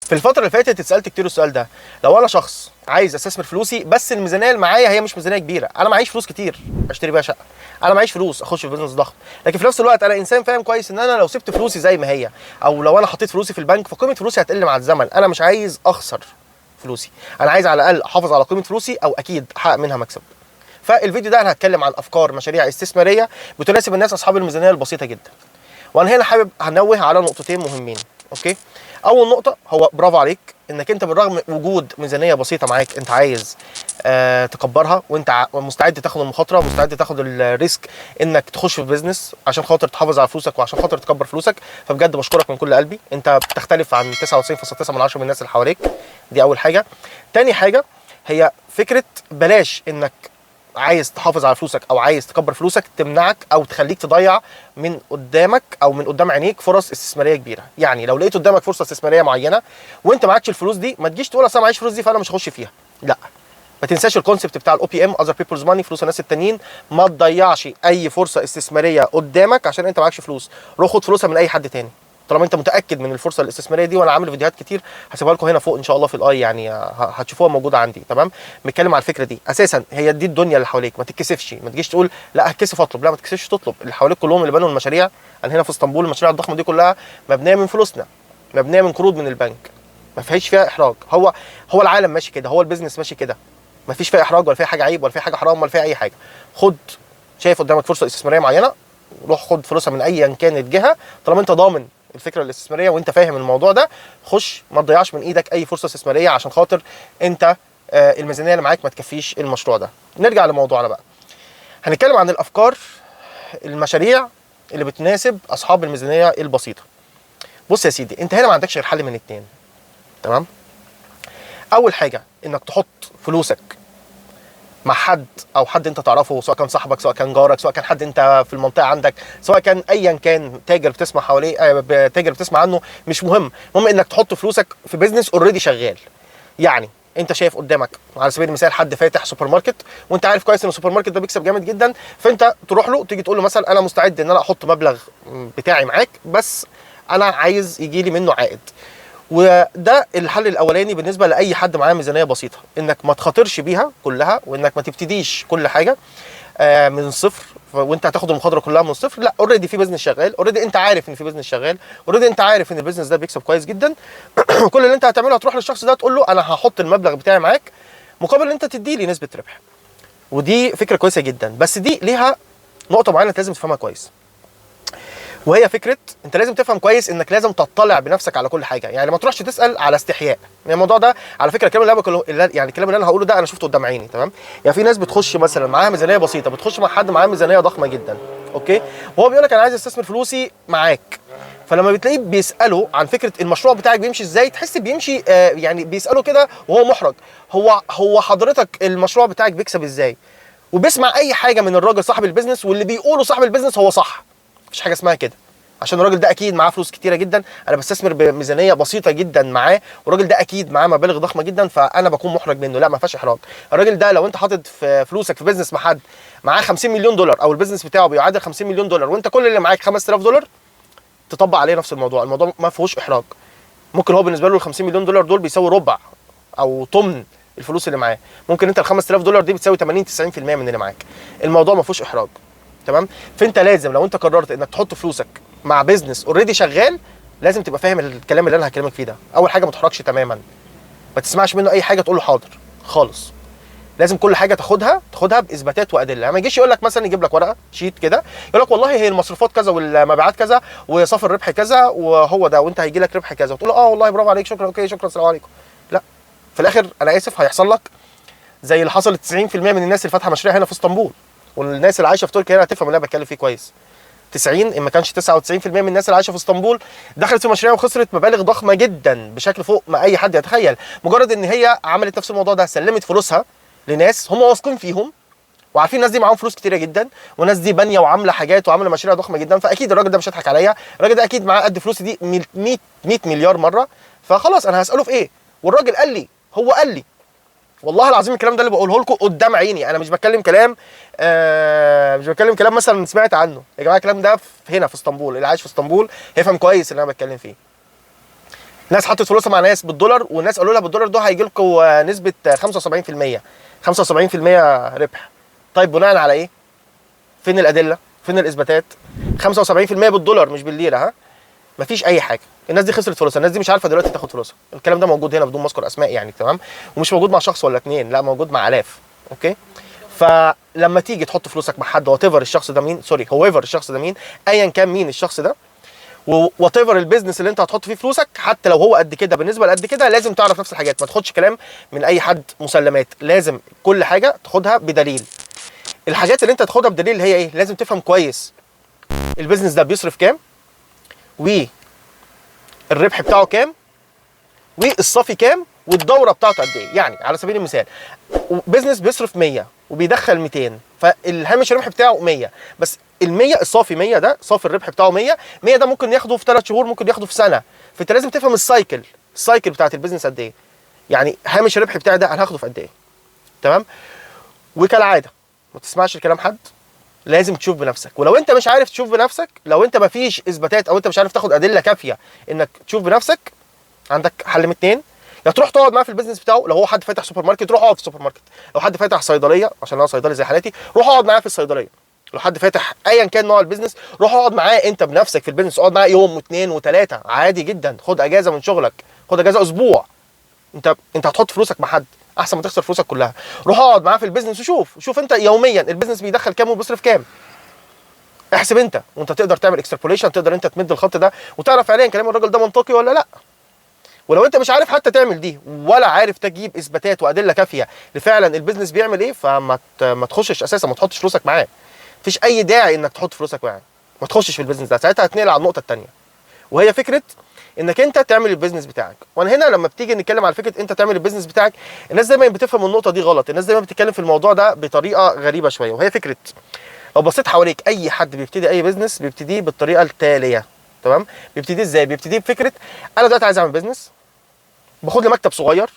في الفتره اللي فاتت اتسالت كتير السؤال ده، لو انا شخص عايز استثمر فلوسي بس الميزانيه اللي معايا هي مش ميزانيه كبيره، انا معيش فلوس كتير اشتري بيها شقه، انا معيش فلوس اخش في بزنس ضخم، لكن في نفس الوقت انا انسان فاهم كويس ان انا لو سبت فلوسي زي ما هي او لو انا حطيت فلوسي في البنك فقيمه فلوسي هتقل مع الزمن، انا مش عايز اخسر فلوسي، انا عايز على الاقل احافظ على قيمه فلوسي او اكيد احقق منها مكسب. فالفيديو ده انا هتكلم عن افكار مشاريع استثماريه بتناسب الناس اصحاب الميزانيه البسيطه جدا. وانا هنا حابب هنوه على نقطتين مهمين. اوكي، اول نقطه هو برافو عليك انك انت بالرغم من وجود ميزانيه بسيطه معاك انت عايز تكبرها، وانت مستعد تاخد المخاطره ومستعد تاخد الريسك انك تخش في بيزنس عشان خاطر تحافظ على فلوسك وعشان خاطر تكبر فلوسك. فبجد بشكرك من كل قلبي، انت بتختلف عن 99.9 من الناس اللي حواليك. دي اول حاجه. تاني حاجه هي فكره بلاش انك عايز تحافظ على فلوسك او عايز تكبر فلوسك تمنعك او تخليك تضيع من قدامك او من قدام عينيك فرص استثماريه كبيره. يعني لو لقيت قدامك فرصه استثماريه معينه وانت معكش الفلوس دي، ما تجيش تقول اصل انا معيش الفلوس دي فانا مش هخش فيها. لا، ما تنساش الكونسيبت بتاع الاو بي ام، اذر بيبلز ماني، فلوس الناس التانيين. ما تضيعش اي فرصه استثماريه قدامك عشان انت معكش فلوس، روح خد فلوسها من اي حد تاني طالما انت متاكد من الفرصه الاستثماريه دي. وانا عامل فيديوهات كتير هسيبها لكم هنا فوق ان شاء الله في الاي، يعني هتشوفوها موجوده عندي. تمام، بنتكلم على الفكره دي. اساسا هي دي الدنيا اللي حواليك، ما تتكسفش، ما تجيش تقول لا هتكسف اطلب، لا ما تتكسفش تطلب. اللي حواليك كلهم اللي بنوا المشاريع، انا هنا في اسطنبول المشاريع الضخمه دي كلها مبنيه من فلوسنا، مبنيه من قروض من البنك، ما فيهاش فيها احراج. هو العالم ماشي كده، هو البيزنس ماشي كده، ما فيش فيها احراج ولا فيها حاجه عيب ولا فيها حاجه حرام ولا فيها اي حاجه. خد، شايف قدامك فرصه استثماريه معينه، روح خد فلوسها من ايا كانت جهه طالما انت ضامن الفكره الاستثماريه وانت فاهم الموضوع ده. خش، ما تضيعش من ايدك اي فرصه استثماريه عشان خاطر انت الميزانيه اللي معاك ما تكفيش المشروع ده. نرجع لموضوعنا بقى، هنتكلم عن الافكار المشاريع اللي بتناسب اصحاب الميزانيه البسيطه. بص يا سيدي، انت هنا ما عندكش غير حل من اتنين. تمام، اول حاجه انك تحط فلوسك مع حد او حد انت تعرفه، سواء كان صاحبك سواء كان جارك سواء كان حد انت في المنطقه عندك سواء كان ايا كان تاجر بتسمع حواليه تاجر بتسمع عنه، مش مهم. المهم انك تحط فلوسك في بيزنس اوريدي شغال. يعني انت شايف قدامك على سبيل المثال حد فاتح سوبر ماركت وانت عارف كويس ان السوبر ماركت ده بيكسب جامد جدا، فانت تروح له تيجي تقول له مثلا انا مستعد ان انا احط مبلغ بتاعي معاك بس انا عايز يجي لي منه عائد. وده الحل الاولاني بالنسبه لاي حد معاه ميزانيه بسيطه، انك ما تخاطرش بيها كلها وانك ما تبتديش كل حاجه من الصفر وانت هتاخد المخاطره كلها من الصفر. لا، اوريدي في بزنس شغال، اوريدي انت عارف ان في بزنس شغال، اوريدي انت عارف ان البزنس ده بيكسب كويس جدا. كل اللي انت هتعمله هتروح للشخص ده تقول له انا هحط المبلغ بتاعي معاك مقابل ان انت تدي لي نسبه ربح. ودي فكره كويسه جدا، بس دي ليها نقطه معينه لازم تفهمها كويس، وهي فكره انت لازم تفهم كويس انك لازم تطلع بنفسك على كل حاجه. يعني ما تروحش تسال على استحياء. يعني الموضوع ده على فكره الكلام يعني الكلام اللي انا هقوله ده انا شفته قدام عيني. تمام، يعني في ناس بتخش مثلا معاها ميزانيه بسيطه بتخش مع حد معاه ميزانيه ضخمه جدا، اوكي، وهو بيقول لك انا عايز استثمر فلوسي معاك. فلما بتلاقيه بيساله عن فكره المشروع بتاعك بيمشي ازاي، تحس بيمشي يعني بيساله كده وهو محرج. هو حضرتك المشروع بتاعك بيكسب ازاي؟ وبيسمع اي حاجه من الراجل صاحب البيزنس، واللي بيقوله صاحب البيزنس هو صح، مفيش حاجه اسمها كده. عشان الراجل ده اكيد معاه فلوس كتيره جدا، انا بستثمر بميزانيه بسيطه جدا معاه، والراجل ده اكيد معاه مبالغ ضخمه جدا فانا بكون محرج منه. لا، ما فيهاش احراج. الراجل ده لو انت حاطط في فلوسك في بيزنس مع حد معاه 50 مليون دولار او البيزنس بتاعه بيعادل 50 مليون دولار وانت كل اللي معاك 5000 دولار، تطبق عليه نفس الموضوع. الموضوع ما فيهوش احراج. ممكن هو بالنسبه له ال 50 مليون دولار دول بيساوي ربع او ثمن الفلوس اللي معاه، ممكن انت ال 5000 دولار دي بتساوي 80 90% من اللي معاك. الموضوع ما فيهوش احراج. تمام، فانت لازم لو انت قررت انك تحط فلوسك مع بيزنس اوريدي شغال لازم تبقى فاهم الكلام اللي انا هكلمك فيه ده. اول حاجه ما تحرجش تماما، ما تسمعش منه اي حاجه تقول له حاضر خالص. لازم كل حاجه تاخدها باثباتات وادله. ما يجيش يقول لك مثلا يجيب لك ورقه شيت كده يقول لك والله هي المصروفات كذا والمبيعات كذا وصافي الربح كذا وهو ده وانت هيجي لك ربح كذا، وتقول له اه والله برافو عليك شكرا اوكي شكرا السلام عليكم. لا، في الاخر انا اسف هيحصل لك زي اللي حصل 90% من الناس اللي فاتحه مشاريع هنا في اسطنبول، والناس اللي عايشه في تركيا هنا هتفهم اللي انا بتكلم فيه كويس. 90 ان ما كانش 99% من الناس اللي عايشه في اسطنبول دخلت في مشاريع وخسرت مبالغ ضخمه جدا بشكل فوق ما اي حد يتخيل، مجرد ان هي عملت نفس الموضوع ده، سلمت فلوسها لناس هم واثقين فيهم وعارفين الناس دي معاهم فلوس كتيره جدا والناس دي بانيه وعامله حاجات وعامله مشاريع ضخمه جدا، فاكيد الراجل ده مش هيضحك عليا، الراجل ده اكيد معاه قد فلوسي دي 100 مليار مره، فخلاص انا هساله في ايه؟ والراجل قال لي، هو قال لي والله العظيم الكلام ده اللي بقوله لكم قدام عيني، انا مش بتكلم كلام مش بتكلم كلام مثلا سمعت عنه يا جماعه. الكلام ده هنا في اسطنبول، اللي عايش في اسطنبول هيفهم كويس اللي انا بتكلم فيه. ناس حطت فلوسها مع ناس بالدولار، والناس قالوا لها بالدولار ده هيجي لكم نسبه 75%، 75% ربح. طيب بناء على ايه؟ فين الادله؟ فين الاثباتات؟ 75% بالدولار مش بالليره، ها؟ مفيش اي حاجه. الناس دي خسرت فلوسها، الناس دي مش عارفه دلوقتي تاخد فلوسها. الكلام ده موجود هنا بدون ما اذكر اسماء يعني، تمام؟ ومش موجود مع شخص ولا اتنين، لا موجود مع الاف. اوكي؟ فلما تيجي تحط فلوسك مع حد وات ايفر الشخص ده مين، سوري هو ايفر الشخص ده مين، ايا كان مين الشخص ده، وات ايفر البيزنس اللي انت هتحط فيه فلوسك، حتى لو هو قد كده بالنسبه لقد كده، لازم تعرف نفس الحاجات. ما تاخدش كلام من اي حد مسلمات، لازم كل حاجه تاخدها بدليل. الحاجات اللي انت تاخدها بدليل هي ايه؟ لازم تفهم كويس البيزنس ده بيصرف كام، والربح بتاعه كام، والصافي كام، والدوره بتاعته قد ايه. يعني على سبيل المثال بيزنس بيصرف 100 وبيدخل 200، فالهامش الربح بتاعه 100، بس ال 100 الصافي 100 ده صافي الربح بتاعه 100 ده ممكن ياخده في 3 شهور، ممكن ياخده في سنه. فانت لازم تفهم السايكل بتاعت البيزنس قد ايه، يعني هامش الربح بتاعي ده انا هاخده في قد ايه. تمام؟ وكالعاده ما تسمعش الكلام حد، لازم تشوف بنفسك. ولو انت مش عارف تشوف بنفسك، لو انت ما فيش اثباتات او انت مش عارف تاخد ادله كافيه انك تشوف بنفسك، عندك حل من اتنين: يا تروح تقعد معاه في البيزنس بتاعه، لو هو حد فاتح سوبر ماركت روح اقعد في السوبر ماركت، لو حد فاتح صيدليه عشان انا صيدلي زي حالتي روح اقعد معاه في الصيدليه، لو حد فاتح ايا كان نوع البيزنس روح اقعد معاه انت بنفسك في البيزنس، اقعد معاه يوم واثنين وثلاثه عادي جدا، خد اجازه من شغلك، خد اجازه اسبوع. انت هتحط فلوسك مع حد احسن ما تخسر فلوسك كلها. روح اقعد معاه في البيزنس وشوف انت يوميا البيزنس بيدخل كام وبيصرف كام. احسب انت، وانت تقدر تعمل اكستربوليشن، تقدر انت تمد الخط ده وتعرف فعليا كلام الراجل ده منطقي ولا لا. ولو انت مش عارف حتى تعمل دي، ولا عارف تجيب اثباتات وادله كافيه لفعلا البيزنس بيعمل ايه، ما تخشش اساسا، ما تحطش فلوسك معاه. مفيش اي داعي انك تحط فلوسك معاه، ما تخشش في البيزنس ده، ساعتها هتنقل على النقطه الثانيه، وهي فكره انك انت تعمل البيزنس بتاعك. وانا هنا لما بتيجي نتكلم على فكره انت تعمل البيزنس بتاعك، الناس دايما بتفهم النقطه دي غلط، الناس دايما بتتكلم في الموضوع ده بطريقه غريبه شويه، وهي فكره لو بصيت حواليك اي حد بيبتدي اي بيزنس بيبتديه بالطريقه التاليه. تمام؟ بيبتدي ازاي؟ بيبتدي بفكره انا دلوقتي عايز اعمل بيزنس، باخد لي مكتب صغير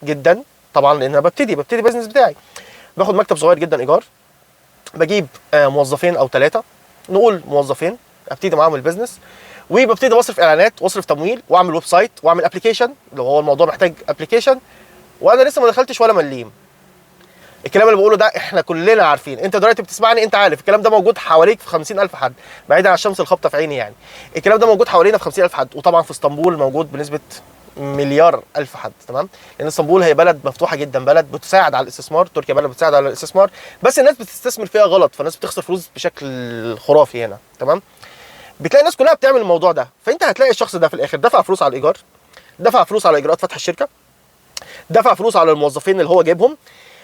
جدا، طبعا لان انا ببتدي بيزنس بتاعي، باخد مكتب صغير جدا ايجار، بجيب موظفين او 3، نقول موظفين، ابتدي معاهم البيزنس، وببتدي بصرف اعلانات واصرف تمويل واعمل ويب سايت واعمل ابلكيشن لو هو الموضوع محتاج ابلكيشن، وانا لسه ما دخلتش ولا مليم. الكلام اللي بقوله ده احنا كلنا عارفين، انت دلوقتي بتسمعني انت عارف الكلام ده موجود حواليك في 50,000 حد، بعيدا عن الشمس الخابطه في عيني يعني. الكلام ده موجود حوالينا في 50,000 حد، وطبعا في اسطنبول موجود بنسبه مليار الف حد. تمام؟ لان اسطنبول هي بلد مفتوحه جدا، بلد بتساعد على الاستثمار، تركيا بلد بتساعد على الاستثمار، بس الناس بتستثمر فيها غلط، فالناس بتخسر فلوس بشكل خرافي هنا. تمام؟ بتلاقي الناس كلها بتعمل الموضوع ده، فانت هتلاقي الشخص ده في الاخر دفع فلوس على الايجار، دفع فلوس على اجراءات فتح الشركه، دفع فلوس على الموظفين اللي هو جايبهم،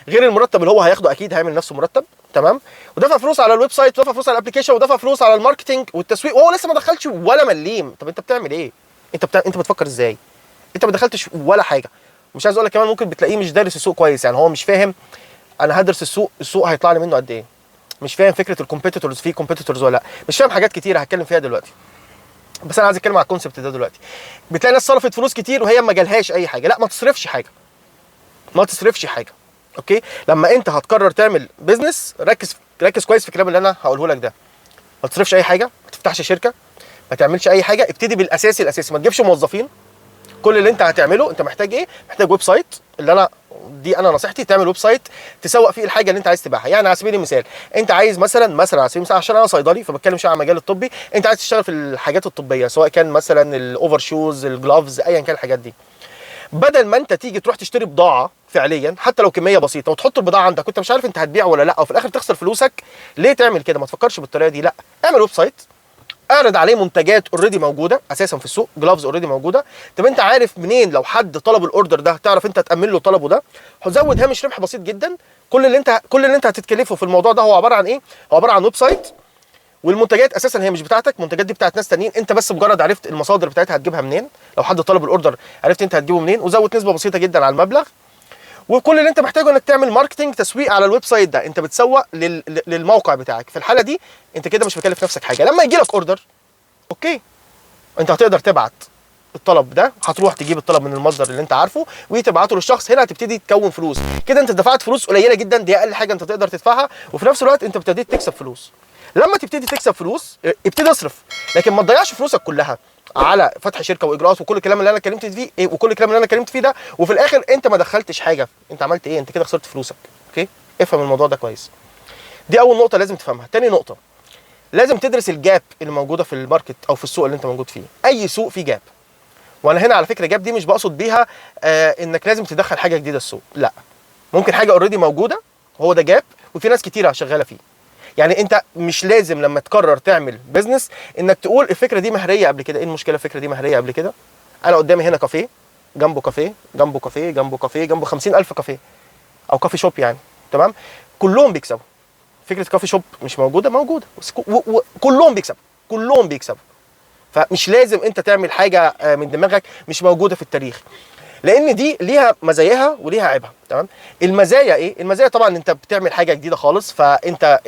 غير المرتب اللي هو هياخده اكيد هيعمل نفسه مرتب. تمام؟ ودفع فلوس على الويب سايت، ودفع فلوس على الابلكيشن، ودفع فلوس على الماركتنج والتسويق، وهو لسه ما دخلش ولا مليم. طب انت بتعمل ايه؟ انت بتفكر ازاي؟ انت ما دخلتش ولا حاجه. مش عايز اقول لك كمان ممكن بتلاقيه مش دارس السوق كويس، يعني هو مش فاهم انا هدرس السوق هيطلع لي منه قد ايه، مش فاهم فكره الكومبيتيتورز، في كومبيتيتورز ولا لا، مش فاهم حاجات كتيره هتكلم فيها دلوقتي، بس انا عايز اتكلم على الكونسبت ده دلوقتي. بتلاقي ناس صرفت فلوس كتير وهي ما جالهاش اي حاجه. لا، ما تصرفش حاجه، ما تصرفش حاجه. اوكي؟ لما انت هتقرر تعمل بيزنس ركز كويس في الكلام اللي انا هقوله لك ده. ما تصرفش اي حاجه، ما تفتحش شركه، ما تعملش اي حاجه، ابتدي بالاساسي. ما تجيبش موظفين. كل اللي انت هتعمله انت محتاج ايه؟ محتاج ويب سايت، انا نصيحتي تعمل ويب سايت تسوق فيه الحاجه اللي انت عايز تبيعها. يعني على سبيل المثال انت عايز مثلا على سبيل المثال، عشان انا صيدلي فبتكلم شويه عن المجال الطبي، انت عايز تشتغل في الحاجات الطبيه سواء كان مثلا الاوفر شوز، الجلافز، ايا كان الحاجات دي. بدل ما انت تيجي تروح تشتري بضاعه فعليا حتى لو كميه بسيطه وتحط البضاعه عندك وانت مش عارف انت هتبيع ولا لا، وفي الاخر تخسر فلوسك، ليه تعمل كده؟ ما تفكرش بالطريقه دي. لا، اعمل ويب سايت، اعرض عليه منتجات اوريدي موجوده اساسا في السوق، جلافز اوريدي موجوده. طب انت عارف منين لو حد طلب الاوردر ده تعرف انت تامن له طلبه ده؟ زود هامش ربح بسيط جدا. كل اللي انت هتتكلفه في الموضوع ده هو عباره عن ايه؟ هو عباره عن ويب سايت، والمنتجات اساسا هي مش بتاعتك، المنتجات دي بتاعت ناس تانيين، انت بس مجرد عرفت المصادر بتاعتها هتجيبها منين، لو حد طلب الاوردر عرفت انت هتجيبه منين، وزود نسبه بسيطه جدا على المبلغ. وكل اللي انت محتاجه انك تعمل ماركتنج، تسويق على الويب سايت ده، انت بتسوق للموقع بتاعك. في الحاله دي انت كده مش مكلف نفسك حاجه. لما يجي لك اوردر اوكي، انت هتقدر تبعت الطلب ده، هتروح تجيب الطلب من المصدر اللي انت عارفه وتبعته للشخص، هنا هتبتدي تكون فلوس. كده انت دفعت فلوس قليله جدا، دي اقل حاجه انت تقدر تدفعها، وفي نفس الوقت انت ابتديت تكسب فلوس. لما تبتدي تكسب فلوس ابتدي اصرف، لكن ما تضيعش فلوسك كلها. على فتح شركه واجراءات وكل الكلام اللي انا اتكلمت فيه ايه، وكل الكلام اللي انا اتكلمت فيه ده، وفي الاخر انت ما دخلتش حاجه، انت عملت ايه؟ انت كده خسرت فلوسك. اوكي، افهم الموضوع ده كويس. دي اول نقطه لازم تفهمها. تاني نقطه، لازم تدرس الجاب اللي موجوده في الماركت او في السوق اللي انت موجود فيه. اي سوق فيه جاب. وانا هنا على فكره جاب دي مش بقصد بيها انك لازم تدخل حاجه جديده السوق، لا. ممكن حاجه اوريدي موجوده هو ده جاب وفي ناس كتيره شغاله فيه. يعني انت مش لازم لما تقرر تعمل بزنس انك تقول الفكره دي مهريه قبل كده. ايه المشكله الفكره دي مهريه قبل كده؟ انا قدامي هنا كافيه، جنبه كافيه، جنبه كافيه، جنبه كافيه، جنبه 50,000 كافيه او كافي شوب يعني، تمام؟ كلهم بيكسبوا. فكره كافي شوب مش موجوده، موجوده، بس كلهم بيكسبوا، كلهم بيكسبوا. فمش لازم انت تعمل حاجه من دماغك مش موجوده في التاريخ، لان دي ليها مزاياها وليها عيبها. تمام؟ المزايا ايه؟ المزايا طبعا انت بتعمل حاجه جديده خالص، فانت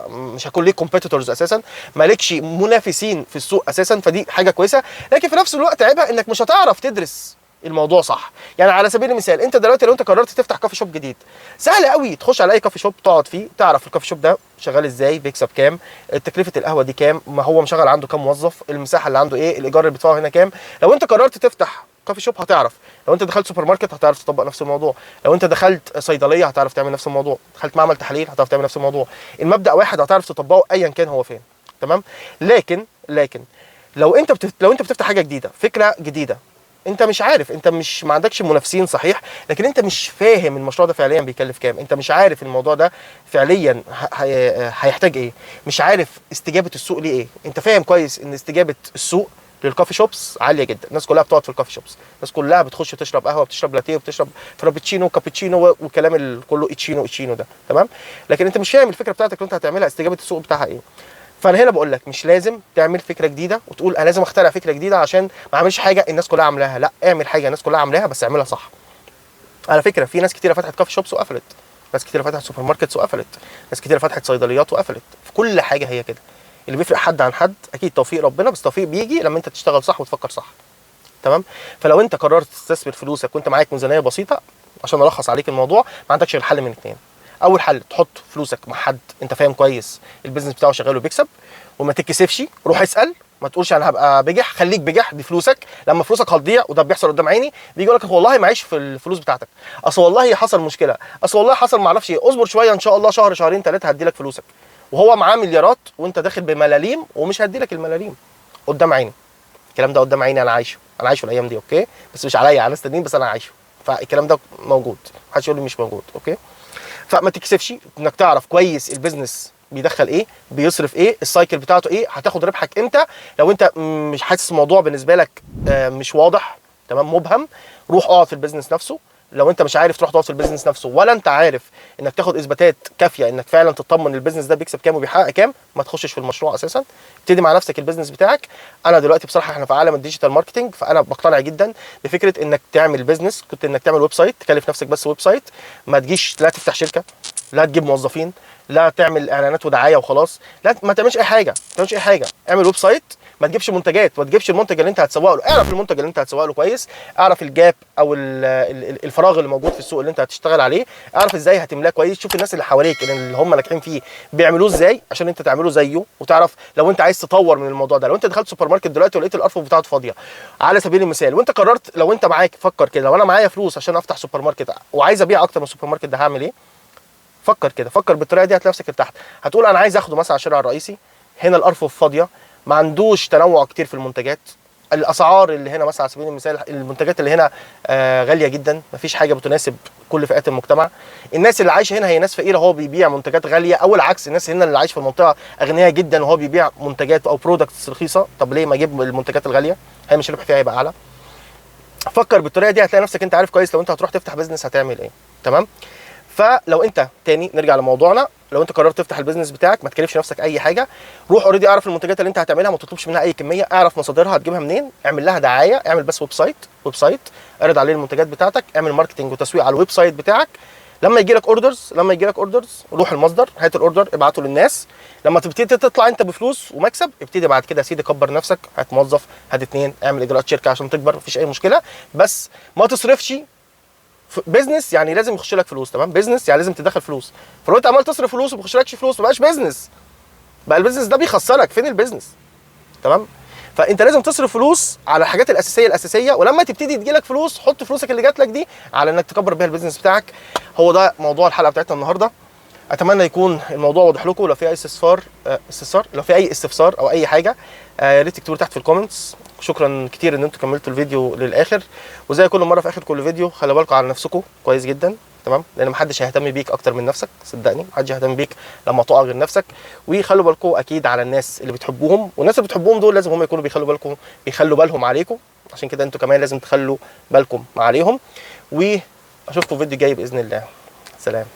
مش هيكون ليك كومبيتيتورز اساسا، مالكش منافسين في السوق اساسا، فدي حاجه كويسه. لكن في نفس الوقت عيبها انك مش هتعرف تدرس الموضوع صح. يعني على سبيل المثال انت دلوقتي لو انت قررت تفتح كافي شوب جديد، سهل قوي تخش على اي كافي شوب تقعد فيه، تعرف الكافي شوب ده شغال ازاي، بيكسب كام، تكلفه القهوه دي كام، ما هو مشغل عنده كام موظف، المساحه اللي عنده ايه، الايجار اللي بيدفعه هنا كام. لو انت قررت تفتح كافي شوب هتعرف. لو انت دخلت سوبر ماركت هتعرف تطبق نفس الموضوع. لو انت دخلت صيدليه هتعرف تعمل نفس الموضوع. دخلت معمل تحاليل هتعرف تعمل نفس الموضوع. المبدا واحد هتعرف تطبقه ايا كان هو فين. تمام؟ لكن لو انت بتفتح حاجه جديده، فكره جديده، انت مش عارف، انت مش ما عندكش منافسين صحيح، لكن انت مش فاهم المشروع ده فعليا بيكلف كام، انت مش عارف الموضوع ده فعليا هيحتاج ايه، مش عارف استجابه السوق ليه ايه. انت فاهم كويس ان استجابه السوق للكافي شوبس عاليه جدا، الناس كلها بتقعد في الكافي شوبس، الناس كلها بتخش تشرب قهوه، بتشرب لاتيه، وبتشرب فرابتشينو وكابتشينو والكلام كله اتشينو ده. تمام؟ لكن انت مش فاهم الفكره بتاعتك اللي انت هتعملها استجابه السوق بتاعها ايه. فانا هنا بقول لك مش لازم تعمل فكره جديده وتقول انا لازم اخترع فكره جديده عشان ما اعملش حاجه الناس كلها عاملاها. لا، اعمل حاجه الناس كلها عاملاها بس اعملها صح. على فكره في ناس كتيره فتحت كافي شوبس وقفلت، ناس كتيره فتحت سوبر ماركتس وقفلت، ناس كتيره فتحت صيدليات وقفلت. في كل حاجه هي كده. اللي بيفرق حد عن حد اكيد توفيق ربنا، بس التوفيق بيجي لما انت تشتغل صح وتفكر صح. تمام؟ فلو انت قررت تستثمر فلوسك وانت معاك ميزانيه بسيطه، عشان الخص عليك الموضوع، ما عندكش غير حل من اتنين. اول حل تحط فلوسك مع حد انت فاهم كويس البيزنس بتاعه شغال وبيكسب، وما تتكسفش، روح اسال، ما تقولش انا هبقى بجح، خليك بجح بفلوسك. لما فلوسك هتضيع، وده بيحصل قدام عيني، بيجي يقول لك والله معيش في الفلوس بتاعتك، اصل والله حصل مشكله، اصل والله حصل ما اعرفش ايه، اصبر شويه ان شاء الله شهر شهرين ثلاثه هدي لك فلوسك، وهو معاه مليارات وانت داخل بملاليم ومش هدي لك الملاليم. قدام عيني الكلام ده، قدام عيني، انا عايشه الايام دي. اوكي؟ بس مش عليا، على ناس تانيين، بس انا عايشه. فالكلام ده موجود، محدش يقول لي مش موجود. اوكي؟ فما تكسفش انك تعرف كويس البيزنس بيدخل ايه، بيصرف ايه، السايكل بتاعته ايه، هتاخد ربحك امتى. لو انت مش حاسس الموضوع بالنسبه لك مش واضح، تمام، مبهم، روح اقعد في البيزنس نفسه. لو انت مش عارف تروح تقعد في البيزنس نفسه، ولا انت عارف انك تاخد اثباتات كافيه انك فعلا تطمن البيزنس ده بيكسب كام وبيحقق كام، ما تخشش في المشروع اساسا. ابتدي مع نفسك البيزنس بتاعك. انا دلوقتي بصراحه احنا في عالم الديجيتال ماركتنج، فانا بقتنع جدا بفكره انك تعمل بيزنس، كنت انك تعمل ويب سايت، تكلف نفسك بس ويب سايت، ما تجيش لا تفتح شركه، لا تجيب موظفين، لا تعمل اعلانات ودعايه وخلاص، لا ما تعملش اي حاجه، ما تعملش اي حاجه. اعمل ويب سايت، ما تجيبش منتجات، ما تجيبش المنتج اللي انت هتسوق له، اعرف المنتج اللي انت هتسوق له كويس، اعرف الجاب او الفراغ اللي موجود في السوق اللي انت هتشتغل عليه، اعرف ازاي هتملاه كويس، شوف الناس اللي حواليك اللي هم ناجحين فيه بيعملوه ازاي عشان انت تعمله زيه، وتعرف لو انت عايز تطور من الموضوع ده. لو انت دخلت سوبر ماركت دلوقتي ولقيت الارفف بتاعته فاضيه على سبيل المثال، وانت قررت، لو انت معاك، فكر كده، لو انا معايا فلوس عشان افتح سوبر ماركت وعايز ابيع اكتر من السوبر ماركت ده هعمل ايه؟ فكر كده، فكر بالطريقه دي، هتلاقي نفسك ارتحت. هتقول انا عايز اخده مثلا على الشارع الرئيسي، هنا الارفف فاضيه، ما عندوش تنوع كتير في المنتجات، الاسعار اللي هنا مثلا على سبيل المثال المنتجات اللي هنا غاليه جدا، مفيش حاجه بتناسب كل فئات المجتمع. الناس اللي عايشه هنا هي ناس فقيره، هو بيبيع منتجات غاليه، او العكس، الناس هنا اللي عايشه في المنطقه اغنياء جدا وهو بيبيع منتجات او برودكتس رخيصه. طب ليه ما اجيب المنتجات الغاليه؟ هي مش الربح فيها هيبقى اعلى. فكر بالطريقه دي، هتلاقي نفسك انت عارف كويس لو انت هتروح تفتح بيزنس هتعمل ايه. تمام؟ فلو انت تاني نرجع لموضوعنا، لو انت قررت تفتح البيزنس بتاعك ما تكلفش نفسك اي حاجه، روح اوريدي اعرف المنتجات اللي انت هتعملها، ما تطلبش منها اي كميه، اعرف مصادرها هتجيبها منين، اعمل لها دعايه، اعمل بس ويب سايت اعرض عليه المنتجات بتاعتك، اعمل ماركتنج وتسويق على الويب سايت بتاعك. لما يجي لك اوردرز روح المصدر، هات الاوردر ابعته للناس. لما تبتدي تطلع انت بفلوس ومكسب، ابتدي بعد كده يا سيدي كبر نفسك، هات موظف، هات اتنين، اعمل اجراءات شركه عشان تكبر، مفيش اي مشكله، بس ما تصرفش. بيزنس يعني لازم يخش لك فلوس، تمام؟ بيزنس يعني لازم تدخل فلوس. فلو انت عمال تصرف فلوس وما بيخشلكش فلوس، ما بقاش بيزنس، بقى البيزنس ده بيخسرك. فين البيزنس؟ تمام؟ فانت لازم تصرف فلوس على الحاجات الاساسيه، ولما تبتدي تجيلك فلوس حط فلوسك اللي جات لك دي على انك تكبر بيها البيزنس بتاعك. هو ده موضوع الحلقه بتاعتنا النهارده. اتمنى يكون الموضوع واضح لكم. لو في اي لو في اي استفسار او اي حاجه يا ريت تكتبوا تحت في الكومنتس. شكرا كتير ان انتوا كملتوا الفيديو للاخر. وزي كل مره في اخر كل فيديو خلي بالكم على نفسكم كويس جدا، تمام؟ لان محدش هيهتم بيك اكتر من نفسك، صدقني محدش هيهتم بيك لما تقع غير نفسك. وخلوا بالكم اكيد على الناس اللي بتحبوهم، والناس اللي بتحبوهم دول لازم هم يكونوا بيخلوا بالهم عليكم، عشان كده انتوا كمان لازم تخلوا بالكم عليهم. واشوفكم في فيديو جاي باذن الله. سلام.